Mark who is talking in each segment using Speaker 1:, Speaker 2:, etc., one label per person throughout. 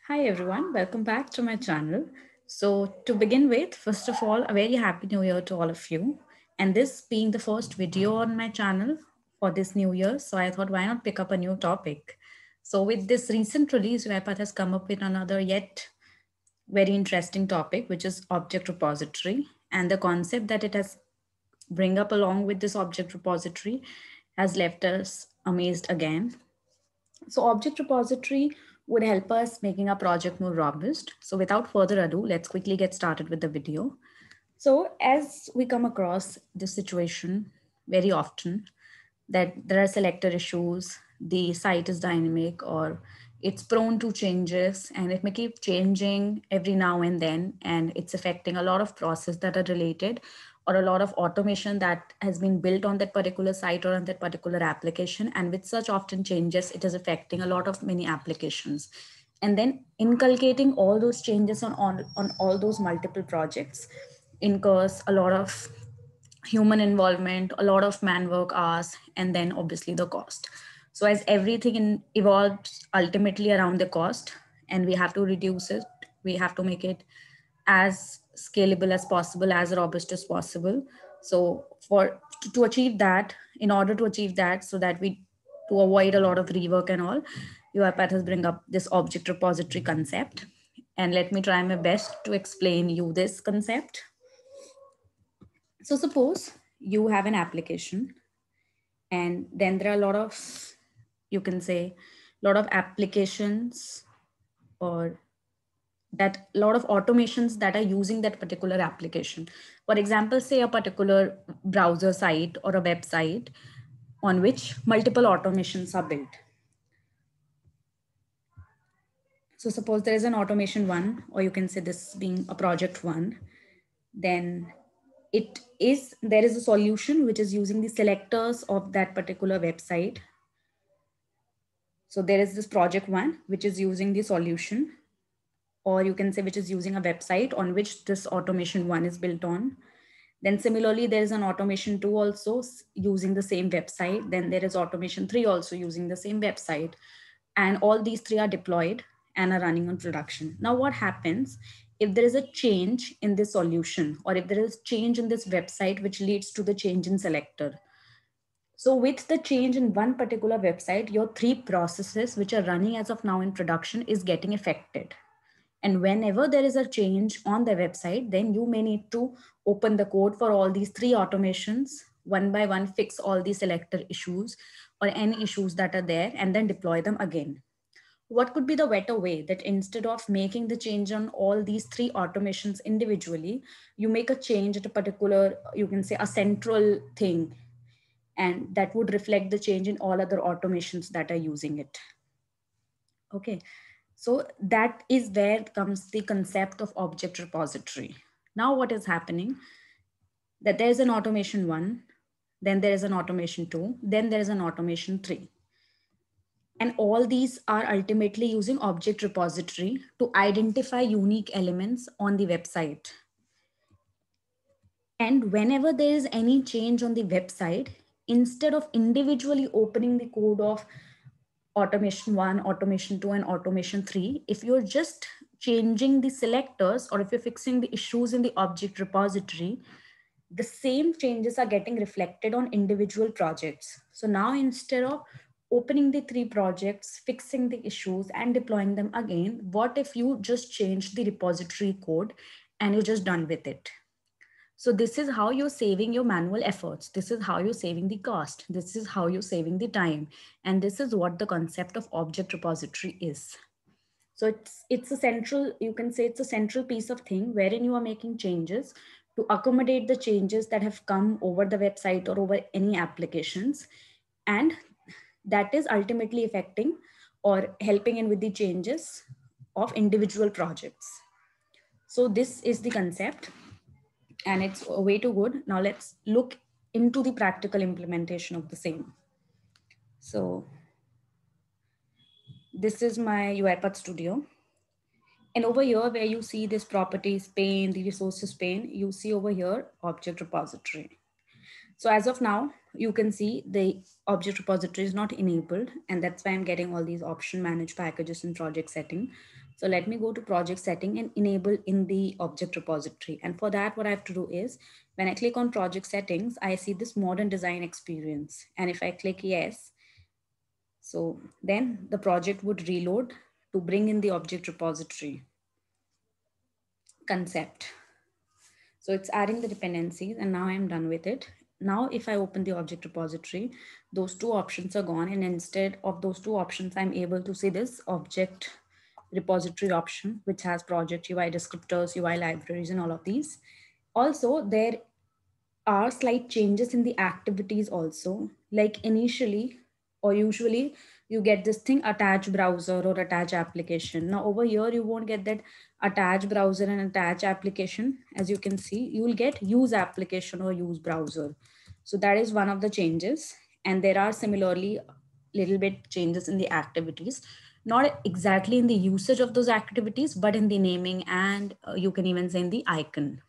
Speaker 1: Hi everyone, welcome back to my channel. So to begin with, first of all, a very happy new year to all of you. And this being the first video on my channel for this new year, so I thought why not pick up a new topic. So with this recent release, UiPath has come up with another yet very interesting topic, which is object repository. And the concept that it has bring up along with this object repository has left us amazed again. So object repository would help us making our project more robust. So without further ado, let's quickly get started with the video. So as we come across this situation very often, that there are selector issues, the site is dynamic or it's prone to changes and it may keep changing every now and then, and it's affecting a lot of processes that are related or a lot of automation that has been built on that particular site or on that particular application. And with such often changes, it is affecting a lot of many applications. And then inculcating all those changes on all those multiple projects incurs a lot of human involvement, a lot of man work hours, and then obviously the cost. So as everything evolves ultimately around the cost, and we have to reduce it, we have to make it as scalable as possible, as robust as possible. So for to achieve that, in order to achieve that, so that we to avoid a lot of rework and all, UiPath has bring up this object repository concept. And let me try my best to explain you this concept. So suppose you have an application and then there are a lot of, you can say, a lot of applications or that lot of automations that are using that particular application. For example, say a particular browser site or a website on which multiple automations are built. So suppose there is an automation one, or you can say this being a project one, then there is a solution which is using the selectors of that particular website. So there is this project one, which is using the solution, or you can say which is using a website on which this automation one is built on. Then similarly, there is an automation two also using the same website. Then there is automation three also using the same website. And all these three are deployed and are running on production. Now what happens if there is a change in this solution, or if there is change in this website, which leads to the change in selector? So with the change in one particular website, your three processes which are running as of now in production is getting affected. And whenever there is a change on the website, then you may need to open the code for all these three automations, one by one, fix all the selector issues or any issues that are there, and then deploy them again. What could be the better way that instead of making the change on all these three automations individually, you make a change at a particular, you can say a central thing, and that would reflect the change in all other automations that are using it. Okay, so that is where comes the concept of object repository. Now what is happening, that there's an automation one, then there is an automation two, then there is an automation three. And all these are ultimately using object repository to identify unique elements on the website. And whenever there is any change on the website, instead of individually opening the code of automation one, automation two, and automation three, if you're just changing the selectors or if you're fixing the issues in the object repository, the same changes are getting reflected on individual projects. So now instead of opening the three projects, fixing the issues, and deploying them again, what if you just change the repository code and you're just done with it? So this is how you're saving your manual efforts. This is how you're saving the cost. This is how you're saving the time. And this is what the concept of object repository is. So it's a central, you can say it's a central piece of thing wherein you are making changes to accommodate the changes that have come over the website or over any applications. And that is ultimately affecting or helping in with the changes of individual projects. So this is the concept, and it's way too good. Now let's look into the practical implementation of the same. So this is my UiPath Studio. And over here where you see this properties pane, the resources pane, you see over here object repository. So as of now, you can see the object repository is not enabled, and that's why I'm getting all these option manage packages in project setting. So let me go to project setting and enable in the object repository. And for that, what I have to do is when I click on project settings, I see this modern design experience. And if I click yes, so then the project would reload to bring in the object repository concept. So it's adding the dependencies, and now I'm done with it. Now, if I open the object repository, those two options are gone. And instead of those two options, I'm able to see this object repository option, which has project UI descriptors, UI libraries, and all of these. Also, there are slight changes in the activities also. Like initially or usually you get this thing attach browser or attach application. Now over here you won't get that attach browser and attach application. As you can see, you will get use application or use browser. So that is one of the changes. And there are similarly little bit changes in the activities, not exactly in the usage of those activities, but in the naming, and you can even say in the icon,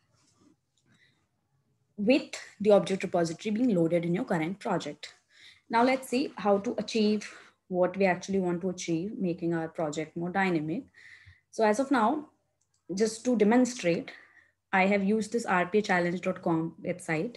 Speaker 1: with the object repository being loaded in your current project. Now let's see how to achieve what we actually want to achieve, making our project more dynamic. So as of now, just to demonstrate, I have used this rpachallenge.com website.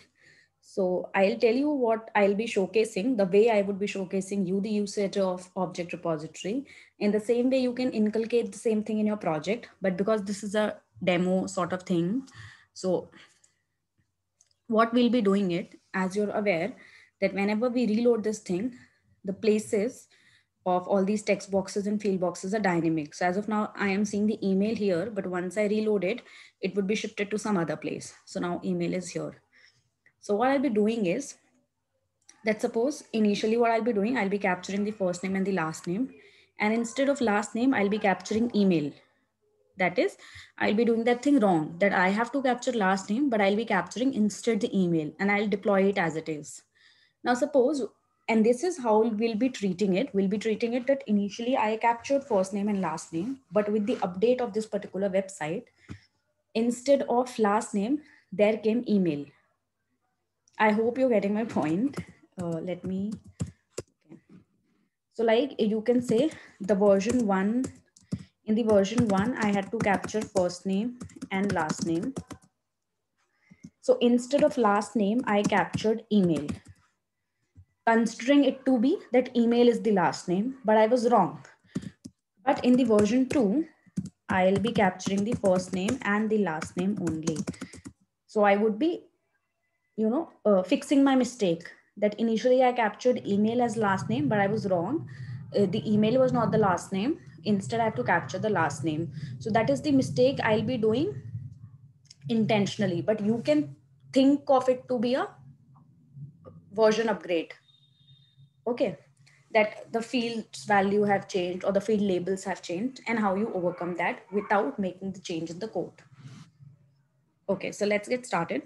Speaker 1: So I'll tell you what I'll be showcasing, the way I would be showcasing you the usage of object repository. In the same way, you can inculcate the same thing in your project, but because this is a demo sort of thing, so what we'll be doing it, as you're aware that whenever we reload this thing, the places of all these text boxes and field boxes are dynamic. So as of now, I am seeing the email here, but once I reload it, it would be shifted to some other place. So now email is here. So what I'll be doing is that, suppose initially what I'll be doing, I'll be capturing the first name and the last name. And instead of last name, I'll be capturing email. That is, I'll be doing that thing wrong, that I have to capture last name, but I'll be capturing instead the email, and I'll deploy it as it is. Now suppose, and this is how we'll be treating it. We'll be treating it that initially I captured first name and last name, but with the update of this particular website, instead of last name, there came email. I hope you're getting my point. Let me, okay. So like you can say the version one, in the version one, I had to capture first name and last name. So instead of last name, I captured email, considering it to be that email is the last name, but I was wrong. But in the version 2, I'll be capturing the first name and the last name only. So I would be, fixing my mistake, that initially I captured email as last name, but I was wrong. The email was not the last name. Instead, I have to capture the last name. So that is the mistake I'll be doing intentionally, but you can think of it to be a version upgrade. Okay, that the fields value have changed or the field labels have changed, and how you overcome that without making the change in the code. Okay, so let's get started.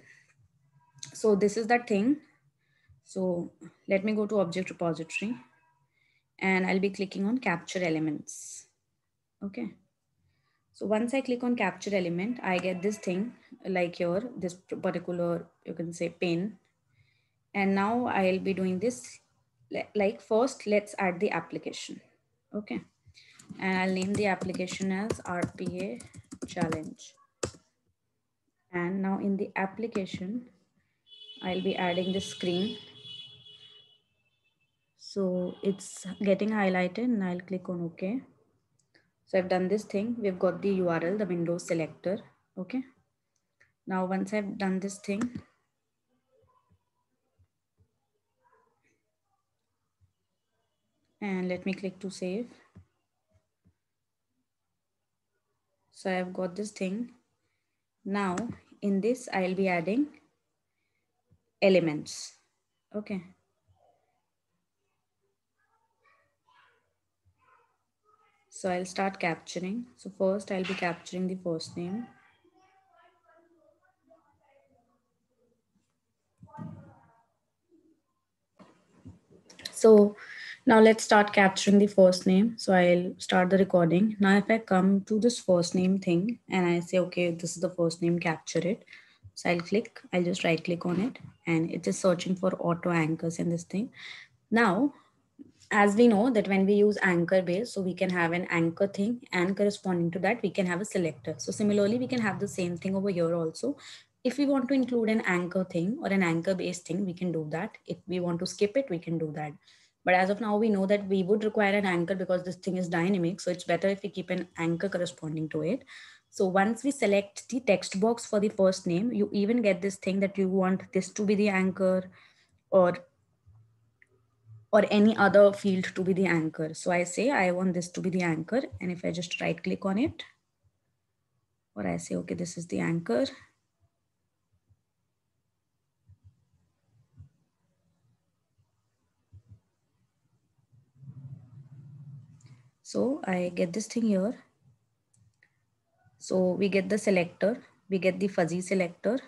Speaker 1: So this is that thing. So let me go to object repository, and I'll be clicking on capture elements. Okay, so once I click on capture element, I get this thing like here, this particular, you can say, pane. And now I'll be doing this, like first, let's add the application. Okay, and I'll name the application as RPA challenge. And now in the application, I'll be adding the screen. So it's getting highlighted, and I'll click on OK. So I've done this thing. We've got the URL, the Windows selector. Okay. Now, once I've done this thing, and let me click to save. So I've got this thing. Now in this, I'll be adding elements. Okay. So I'll start capturing. So first I'll be capturing the first name. So now let's start capturing the first name. So I'll start the recording. Now if I come to this first name thing and I say, okay, this is the first name, capture it. So I'll just right click on it, and it is searching for auto anchors in this thing. Now, as we know that when we use anchor base, so we can have an anchor thing, and corresponding to that, we can have a selector. So similarly, we can have the same thing over here also. If we want to include an anchor thing or an anchor based thing, we can do that. If we want to skip it, we can do that. But as of now, we know that we would require an anchor because this thing is dynamic. So it's better if we keep an anchor corresponding to it. So once we select the text box for the first name, you even get this thing that you want this to be the anchor, or any other field to be the anchor. So I say I want this to be the anchor. And if I just right click on it, or I say, okay, this is the anchor. So I get this thing here. So we get the selector, we get the fuzzy selector.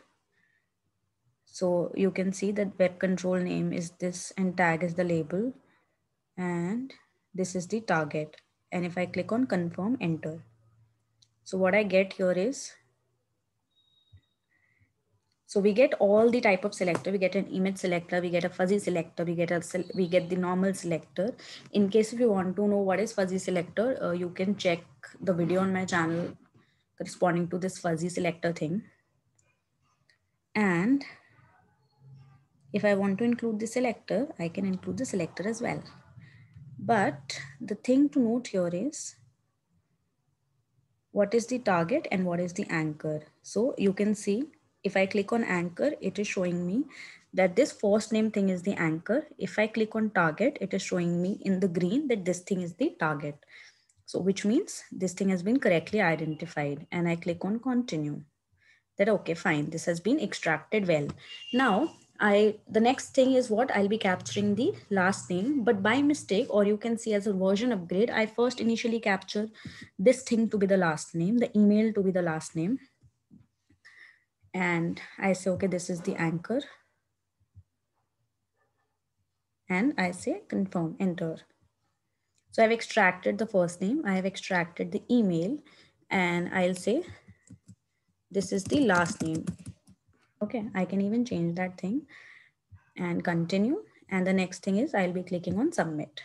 Speaker 1: So you can see that web control name is this and tag is the label, and this is the target. And if I click on confirm, enter. So what I get here is, so we get all the type of selector. We get an image selector, we get a fuzzy selector, we get the normal selector. In case if you want to know what is fuzzy selector, you can check the video on my channel corresponding to this fuzzy selector thing. And if I want to include the selector, I can include the selector as well. But the thing to note here is, what is the target and what is the anchor? So you can see if I click on anchor, it is showing me that this first name thing is the anchor. If I click on target, it is showing me in the green that this thing is the target. So which means this thing has been correctly identified, and I click on continue. That okay, fine, this has been extracted well. Now the next thing is what I'll be capturing the last name, but by mistake, or you can see as a version upgrade, I first initially capture this thing to be the last name, the email to be the last name. And I say, okay, this is the anchor. And I say confirm, enter. So I've extracted the first name, I have extracted the email, and I'll say, this is the last name. Okay, I can even change that thing and continue. And the next thing is I'll be clicking on submit.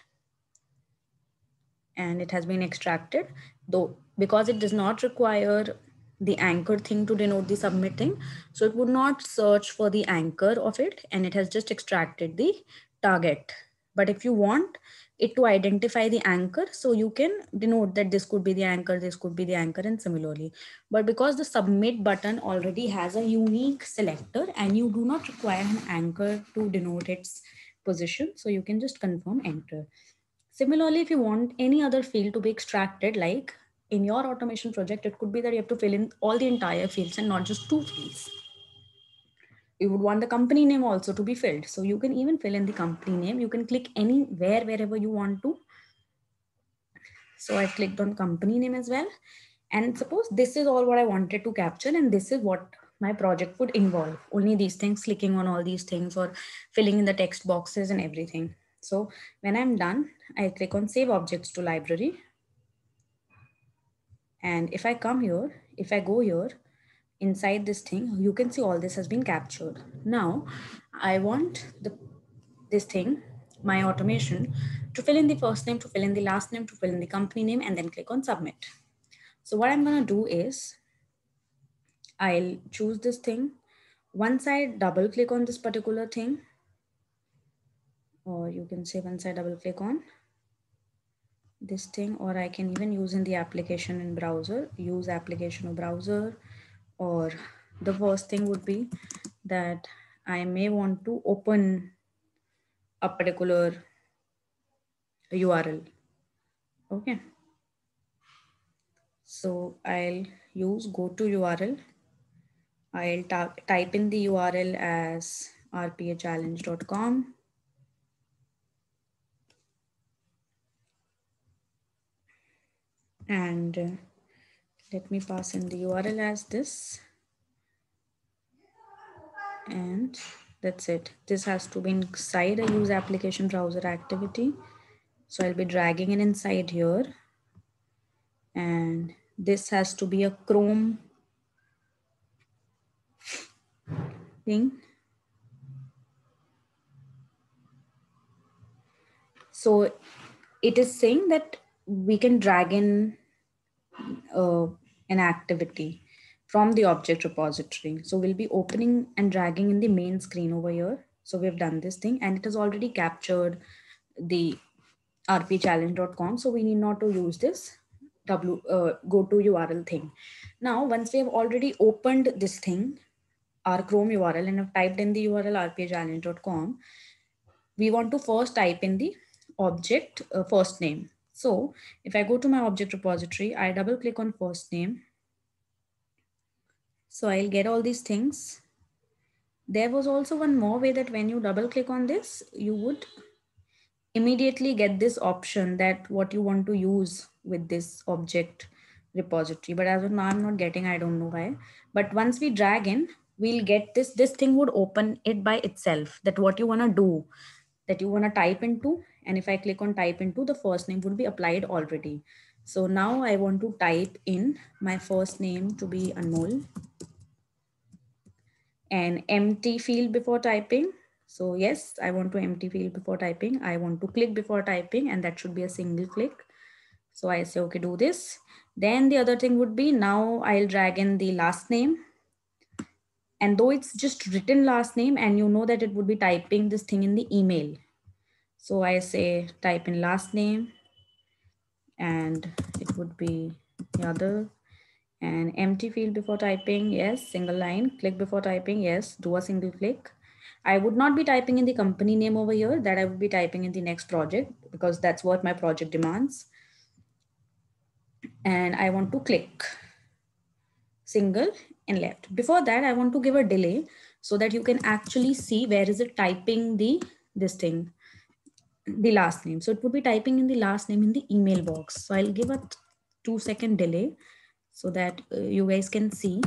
Speaker 1: And it has been extracted, though because it does not require the anchor thing to denote the submit thing. So it would not search for the anchor of it, and it has just extracted the target. But if you want it to identify the anchor, so you can denote that this could be the anchor, this could be the anchor, and similarly. But because the submit button already has a unique selector and you do not require an anchor to denote its position, so you can just confirm, enter. Similarly, if you want any other field to be extracted, like in your automation project, it could be that you have to fill in all the entire fields and not just two fields. You would want the company name also to be filled. So you can even fill in the company name. You can click anywhere, wherever you want to. So I clicked on company name as well. And suppose this is all what I wanted to capture, and this is what my project would involve. Only these things, clicking on all these things or filling in the text boxes and everything. So when I'm done, I click on save objects to library. And if I come here, if I go here, inside this thing, you can see all this has been captured. Now, I want this thing, my automation, to fill in the first name, to fill in the last name, to fill in the company name, and then click on submit. So what I'm gonna do is, I'll choose this thing. Once I double click on this particular thing, or you can say once I double click on this thing, or I can even use in the application in browser, use application or browser, or the first thing would be that I may want to open a particular URL. Okay. So I'll use go to URL. I'll type in the URL as rpachallenge.com. And let me pass in the URL as this. And that's it. This has to be inside a use application browser activity. So I'll be dragging it inside here. And this has to be a Chrome thing. So it is saying that we can drag in uh, an activity from the object repository. So we'll be opening and dragging in the main screen over here. So we've done this thing and it has already captured the rpchallenge.com. So we need not to use this go to URL thing. Now, once we have already opened this thing, our Chrome URL, and have typed in the URL rpchallenge.com, we want to first type in the object first name. So if I go to my object repository, I double click on first name. So I'll get all these things. There was also one more way that when you double click on this, you would immediately get this option that what you want to use with this object repository. But as of now, I'm not getting, I don't know why. But once we drag in, we'll get this thing would open it by itself, that what you want to do, that you want to type into. And if I click on type into, the first name would be applied already. So now I want to type in my first name to be Anmol, an empty field before typing. So yes, I want to empty field before typing. I want to click before typing, and that should be a single click. So I say, okay, do this. Then the other thing would be, now I'll drag in the last name. And though it's just written last name, and you know that it would be typing this thing in the email. So I say type in last name, and it would be the other, and empty field before typing, yes, single line, click before typing, yes, do a single click. I would not be typing in the company name over here, that I would be typing in the next project because that's what my project demands. And I want to click single and left. Before that, I want to give a delay so that you can actually see where is it typing this thing, the last name. So it would be typing in the last name in the email box. So I'll give a 2-second delay so that you guys can see.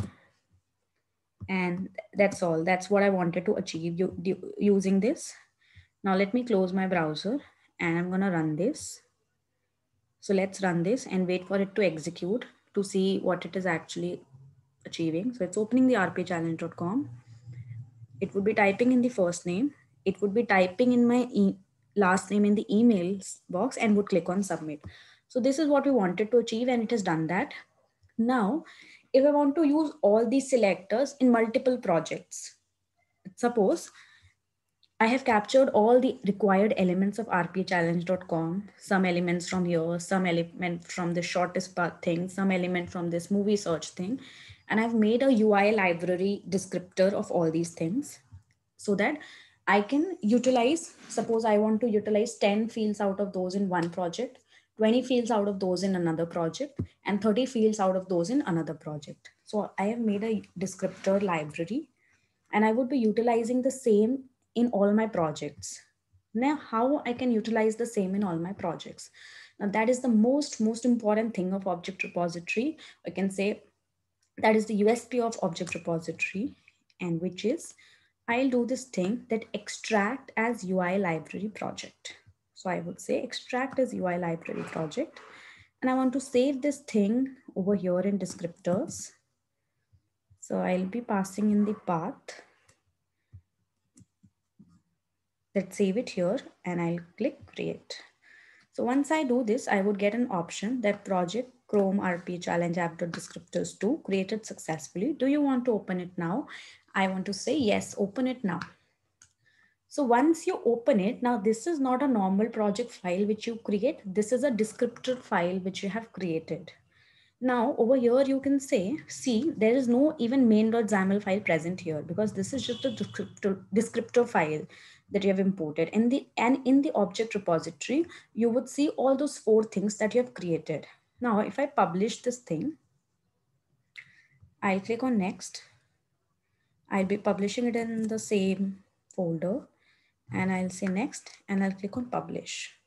Speaker 1: And that's all. That's what I wanted to achieve using this. Now let me close my browser and I'm going to run this. So let's run this and wait for it to execute to see what it is actually achieving. So it's opening the rpchallenge.com. It would be typing in the first name. It would be typing in my last name in the emails box and would click on submit. So this is what we wanted to achieve and it has done that. Now, if I want to use all these selectors in multiple projects, suppose I have captured all the required elements of rpchallenge.com, some elements from here, some element from the shortest path thing, some element from this movie search thing. And I've made a UI library descriptor of all these things so that I can utilize, suppose I want to utilize 10 fields out of those in one project, 20 fields out of those in another project, and 30 fields out of those in another project. So I have made a descriptor library and I would be utilizing the same in all my projects. Now, how I can utilize the same in all my projects? Now, that is the most important thing of object repository. I can say that is the USP of object repository, and which is I'll do this thing that extract as UI library project. So I would say extract as UI library project, and I want to save this thing over here in descriptors. So I'll be passing in the path. Let's save it here and I'll click create. So once I do this, I would get an option that project Chrome RP challenge app.descriptors 2 created successfully. Do you want to open it now? I want to say yes, open it now. So once you open it, now this is not a normal project file which you create. This is a descriptor file which you have created. Now over here, you can say, see, there is no even main.xaml file present here because this is just a descriptor file that you have imported. And in the object repository, you would see all those 4 things that you have created. Now, if I publish this thing, I'll click on next. I'll be publishing it in the same folder and I'll say next and I'll click on publish.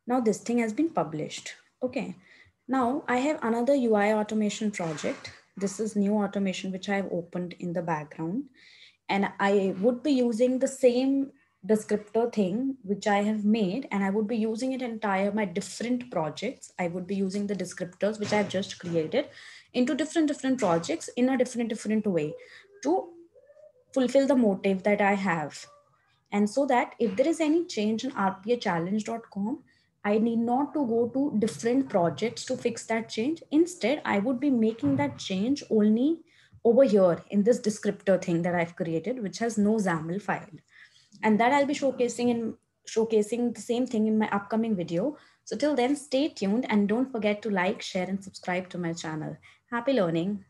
Speaker 1: Now this thing has been published. Okay. Now I have another UI automation project. This is new automation, which I have opened in the background. And I would be using the same descriptor thing, which I have made, and I would be using it entire my different projects. I would be using the descriptors, which I've just created into different projects in a different way to fulfill the motive that I have. And so that if there is any change in rpachallenge.com, I need not to go to different projects to fix that change. Instead, I would be making that change only over here in this descriptor thing that I've created, which has no XAML file. And that I'll be showcasing the same thing in my upcoming video. So till then, stay tuned and don't forget to like, share, and subscribe to my channel. Happy learning.